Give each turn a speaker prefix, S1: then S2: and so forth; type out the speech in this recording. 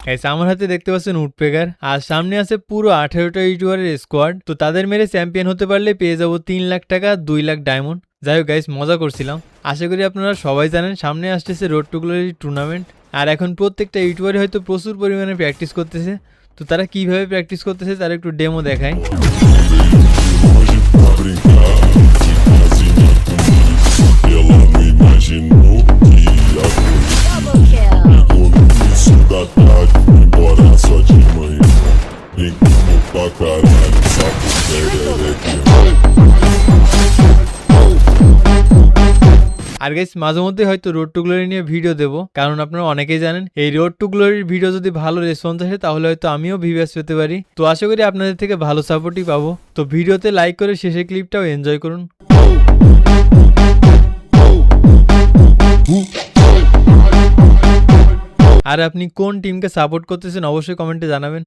S1: Guys আমার হাতে দেখতে পাচ্ছেন উডপেকার, আর সামনে আছে পুরো 18টা ইউটিউবারের স্কোয়াড। তো তাদের মেরে চ্যাম্পিয়ন হতে পারলে পেয়ে যাবো 3 লাখ টাকা, 2 লাখ ডায়মন্ড। যাই হোক গাইস, মজা করছিলাম। আশা করি আপনারা সবাই জানেন সামনে আসতেছে রোড টু গ্লোরি টুর্নামেন্ট। আর এখন প্রত্যেকটা ইউটিউবারই হয়তো প্রচুর পরিমাণে প্র্যাকটিস করতেছে। তো তারা কিভাবে প্র্যাকটিস করতেছে তার একটু ডেমো দেখায়। আর গাইস মাঝে মধ্যে হয়তো রোড টু গ্লোরি নিয়ে ভিডিও দেবো, কারণ আপনারা অনেকেই জানেন এই রোড টু গ্লোরির ভিডিও যদি ভালো রেসপন্স আসে তাহলে হয়তো আমিও ভিউয়ার্স পেতে পারি। তো আশা করি আপনাদের থেকে ভালো সাপোর্টই পাবো। তো ভিডিওতে লাইক করে শেষের ক্লিপটাও এনজয় করুন। আর আপনি কোন টিমকে সাপোর্ট করতেছেন অবশ্যই কমেন্টে জানাবেন।